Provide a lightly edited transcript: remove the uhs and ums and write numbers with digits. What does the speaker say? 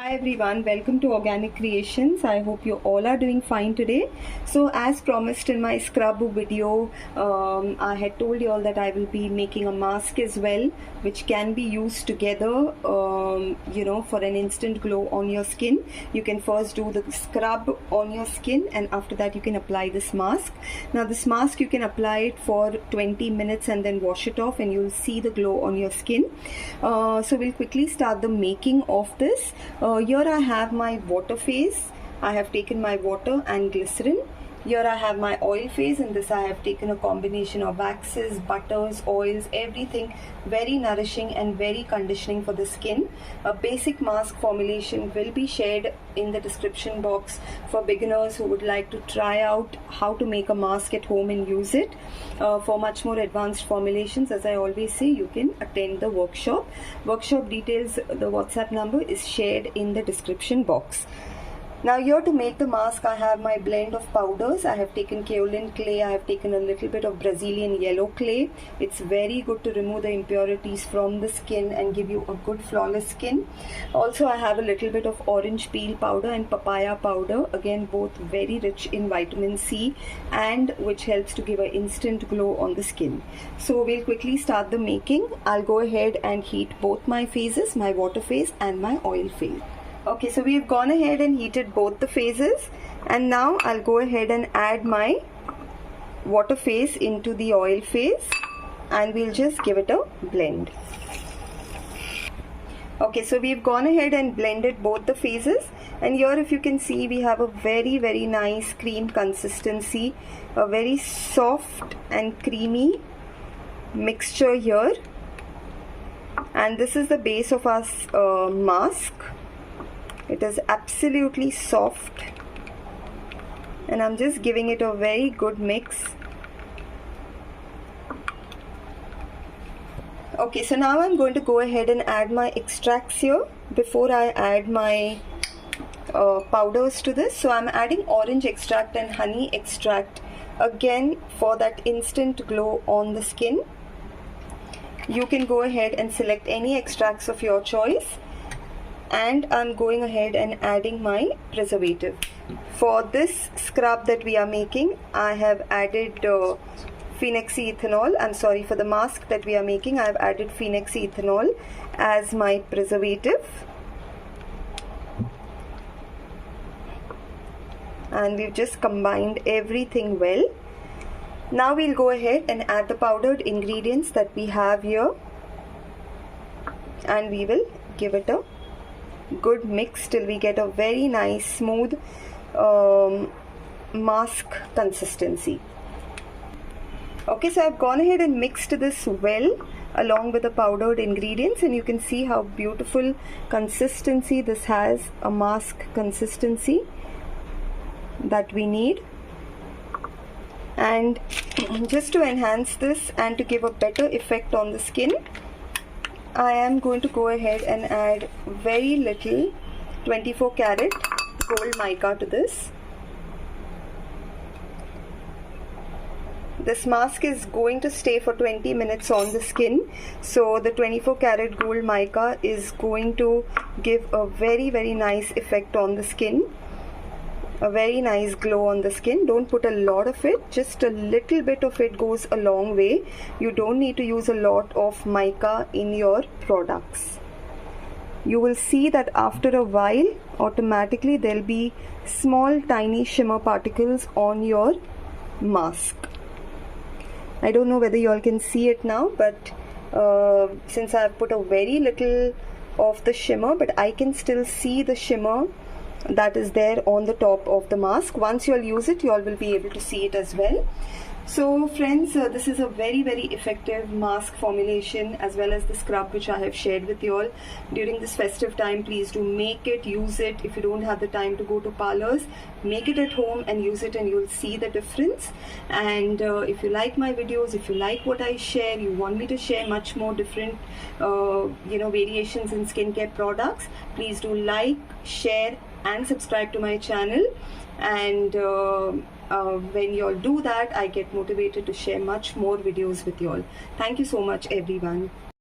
Hi everyone, welcome to Organic Creations. I hope you all are doing fine today. So as promised in my scrub video, I had told you all that I will be making a mask as well, which can be used together, for an instant glow on your skin. You can first do the scrub on your skin, and after that you can apply this mask. Now this mask you can apply it for 20 minutes and then wash it off, and you'll see the glow on your skin. So we'll quickly start the making of this. Here I have my water phase. I have taken my water and glycerin. Here I have my oil phase. In this I have taken a combination of waxes, butters, oils, everything very nourishing and very conditioning for the skin. A basic mask formulation will be shared in the description box for beginners who would like to try out how to make a mask at home and use it. For much more advanced formulations, as I always say, you can attend the workshop. Workshop details, the WhatsApp number is shared in the description box. Now here to make the mask, I have my blend of powders. I have taken kaolin clay, I have taken a little bit of Brazilian yellow clay. It's very good to remove the impurities from the skin and give you a good flawless skin. Also I have a little bit of orange peel powder and papaya powder, again both very rich in vitamin C and which helps to give an instant glow on the skin. So we'll quickly start the making. I'll go ahead and heat both my phases, my water phase and my oil phase. Okay, so we've gone ahead and heated both the phases, and now I'll go ahead and add my water phase into the oil phase, and we'll just give it a blend. Okay, so we've gone ahead and blended both the phases, and here if you can see we have a very nice cream consistency, a very soft and creamy mixture here, and this is the base of our mask. It is absolutely soft, and I'm just giving it a very good mix. Okay, so now I'm going to go ahead and add my extracts here before I add my powders to this. So I'm adding orange extract and honey extract again for that instant glow on the skin. You can go ahead and select any extracts of your choice. And I'm going ahead and adding my preservative. For this scrub that we are making, I have added phenoxyethanol. For the mask that we are making, I have added phenoxyethanol as my preservative. And we've just combined everything well. Now we'll go ahead and add the powdered ingredients that we have here, and we will give it a good mix till we get a very nice smooth mask consistency. Okay, so I've gone ahead and mixed this well along with the powdered ingredients, and you can see how beautiful consistency this has, a mask consistency that we need. And just to enhance this and to give a better effect on the skin, I am going to go ahead and add very little 24 karat gold mica to this. This mask is going to stay for 20 minutes on the skin, so the 24 karat gold mica is going to give a very nice effect on the skin, a very nice glow on the skin. Don't put a lot of it, just a little bit of it goes a long way. You don't need to use a lot of mica in your products. You will see that after a while automatically there'll be small tiny shimmer particles on your mask. I don't know whether you all can see it now, but since I've put a very little of the shimmer, but I can still see the shimmer that is there on the top of the mask. Once you all use it, you all will be able to see it as well. So friends, this is a very effective mask formulation as well as the scrub which I have shared with you all. During this festive time, please do make it, use it. If you don't have the time to go to parlors, make it at home and use it, and you'll see the difference. And if you like my videos, if you like what I share, you want me to share much more different variations in skincare products, please do like, share and subscribe to my channel. And when you all do that, I get motivated to share much more videos with you all. Thank you so much everyone.